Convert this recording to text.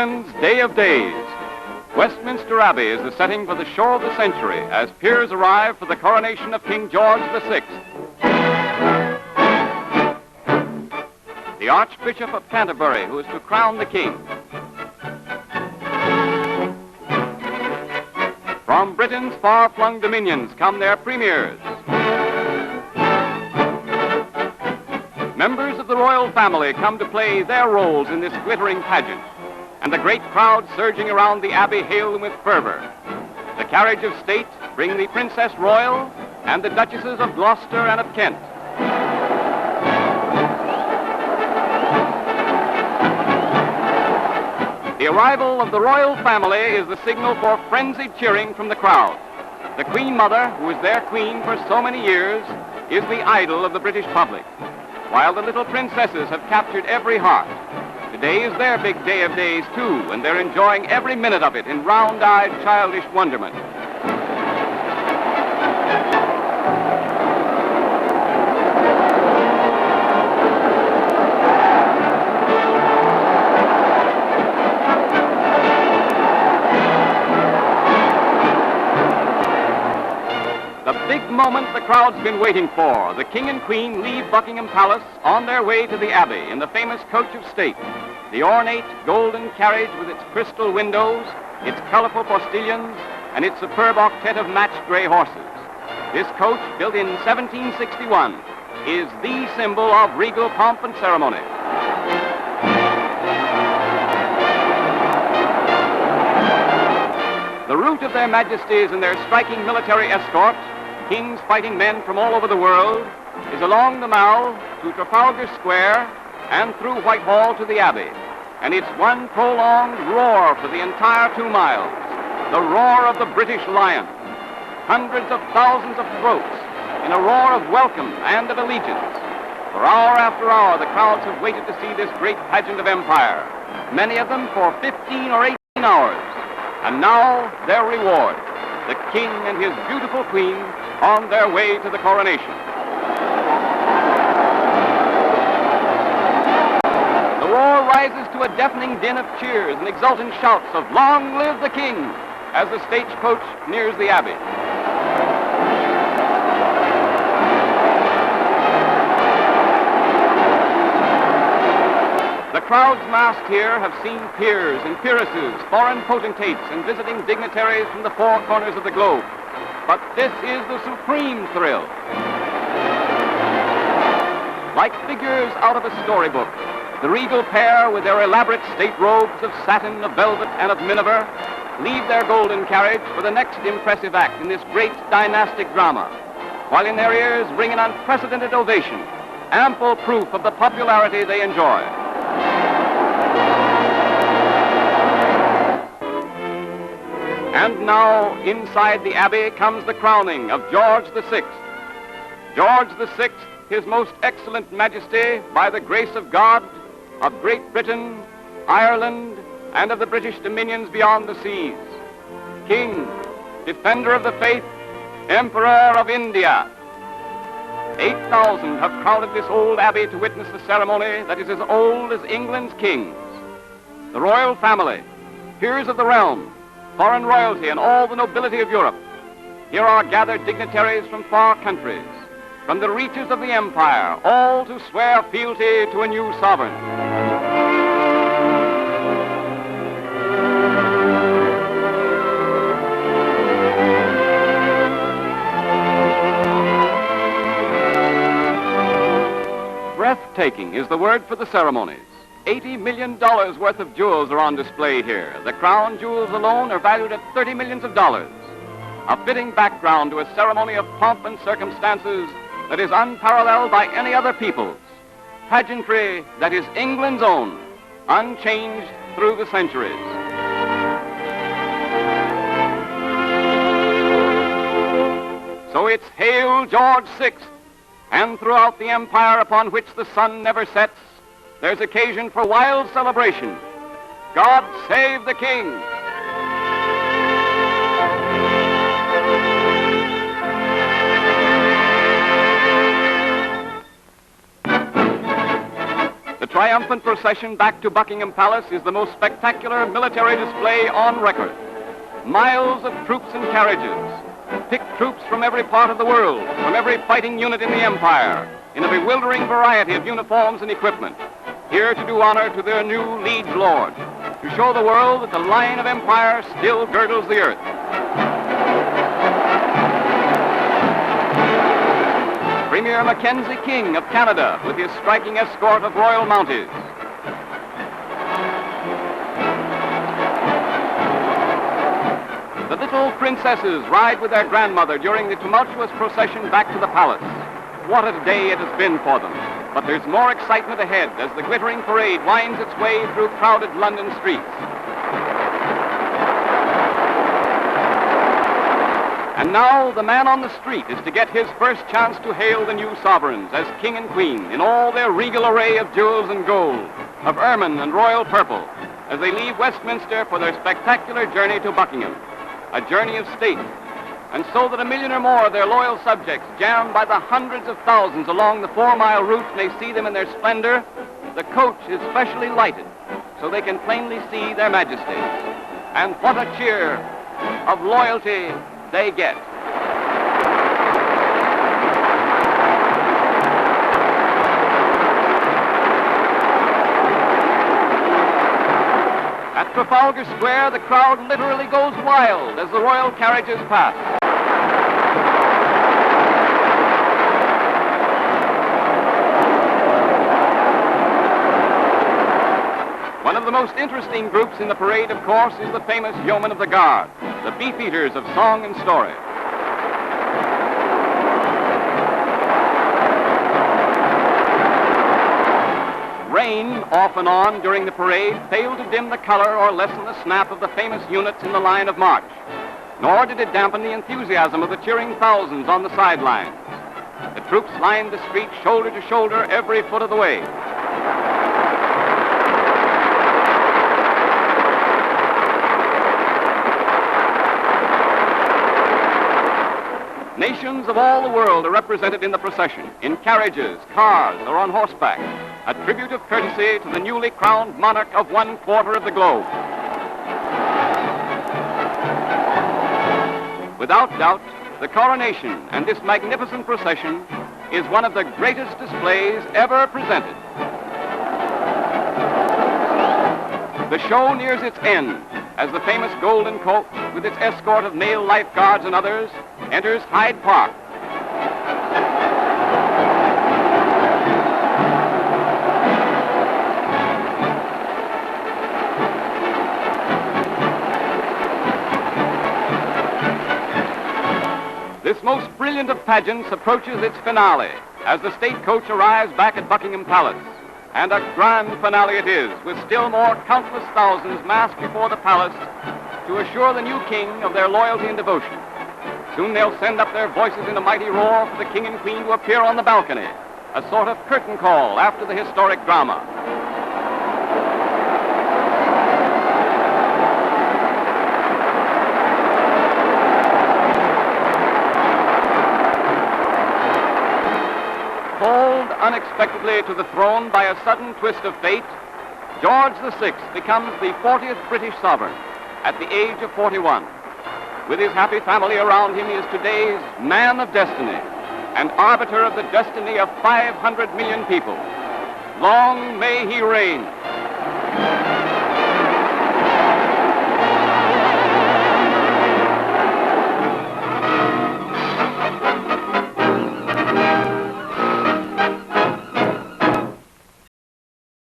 England's Day of Days. Westminster Abbey is the setting for the show of the century as peers arrive for the coronation of King George VI. The Archbishop of Canterbury, who is to crown the king. From Britain's far-flung dominions come their premiers. Members of the royal family come to play their roles in this glittering pageant, and the great crowd surging around the Abbey hail them with fervor. The carriage of state bring the Princess Royal and the Duchesses of Gloucester and of Kent. The arrival of the royal family is the signal for frenzied cheering from the crowd. The Queen Mother, who is their queen for so many years, is the idol of the British public, while the little princesses have captured every heart. Today is their big day of days, too, and they're enjoying every minute of it in round-eyed, childish wonderment. The big moment the crowd's been waiting for. The King and Queen leave Buckingham Palace on their way to the Abbey in the famous coach of state. The ornate golden carriage with its crystal windows, its colorful postilions, and its superb octet of matched gray horses. This coach, built in 1761, is the symbol of regal pomp and ceremony. The route of their majesties and their striking military escort, kings fighting men from all over the world, is along the Mall to Trafalgar Square and through Whitehall to the Abbey. And it's one prolonged roar for the entire 2 miles, the roar of the British lion. Hundreds of thousands of throats in a roar of welcome and of allegiance. For hour after hour, the crowds have waited to see this great pageant of empire, many of them for 15 or 18 hours. And now, their reward, the king and his beautiful queen on their way to the coronation. The roar rises to a deafening din of cheers and exultant shouts of "Long live the king!" as the stagecoach nears the Abbey. The crowds massed here have seen peers and peeresses, foreign potentates, and visiting dignitaries from the 4 corners of the globe. But this is the supreme thrill. Like figures out of a storybook, the regal pair, with their elaborate state robes of satin, of velvet, and of miniver, leave their golden carriage for the next impressive act in this great dynastic drama, while in their ears ring an unprecedented ovation, ample proof of the popularity they enjoy. And now, inside the Abbey comes the crowning of George VI. George VI, His Most Excellent Majesty, by the grace of God, of Great Britain, Ireland, and of the British dominions beyond the seas. King, Defender of the Faith, Emperor of India. 8,000 have crowded this old Abbey to witness the ceremony that is as old as England's kings. The royal family, peers of the realm, foreign royalty, and all the nobility of Europe. Here are gathered dignitaries from far countries, from the reaches of the empire, all to swear fealty to a new sovereign. Breathtaking is the word for the ceremonies. $80 million worth of jewels are on display here. The crown jewels alone are valued at $30 million. A fitting background to a ceremony of pomp and circumstances that is unparalleled by any other people's. Pageantry that is England's own, unchanged through the centuries. So it's Hail George VI, and throughout the empire upon which the sun never sets, there's occasion for wild celebration. God save the King! The triumphant procession back to Buckingham Palace is the most spectacular military display on record. Miles of troops and carriages, picked troops from every part of the world, from every fighting unit in the empire, in a bewildering variety of uniforms and equipment, here to do honor to their new liege lord, to show the world that the line of empire still girdles the earth. Premier Mackenzie King of Canada with his striking escort of royal mounties. The little princesses ride with their grandmother during the tumultuous procession back to the palace. What a day it has been for them. But there's more excitement ahead as the glittering parade winds its way through crowded London streets. And now the man on the street is to get his first chance to hail the new sovereigns as king and queen in all their regal array of jewels and gold, of ermine and royal purple, as they leave Westminster for their spectacular journey to Buckingham, a journey of state. And so that 1 million or more of their loyal subjects, jammed by the hundreds of thousands along the 4-mile route, may see them in their splendor, the coach is specially lighted so they can plainly see their majesties. And what a cheer of loyalty they get. At Trafalgar Square, the crowd literally goes wild as the royal carriages pass. One of the most interesting groups in the parade, of course, is the famous Yeomen of the Guard, the beefeaters of song and story. Rain, off and on during the parade, failed to dim the color or lessen the snap of the famous units in the line of march, nor did it dampen the enthusiasm of the cheering thousands on the sidelines. The troops lined the street shoulder to shoulder every foot of the way. Nations of all the world are represented in the procession, in carriages, cars, or on horseback, a tribute of courtesy to the newly crowned monarch of 1/4 of the globe. Without doubt, the coronation and this magnificent procession is one of the greatest displays ever presented. The show nears its end as the famous Golden Coach, with its escort of male lifeguards and others, enters Hyde Park. This most brilliant of pageants approaches its finale as the state coach arrives back at Buckingham Palace. And a grand finale it is, with still more countless thousands massed before the palace to assure the new king of their loyalty and devotion. Soon they'll send up their voices in a mighty roar for the king and queen to appear on the balcony, a sort of curtain call after the historic drama. Called unexpectedly to the throne by a sudden twist of fate, George VI becomes the 40th British sovereign at the age of 41. With his happy family around him, he is today's man of destiny and arbiter of the destiny of 500 million people. Long may he reign.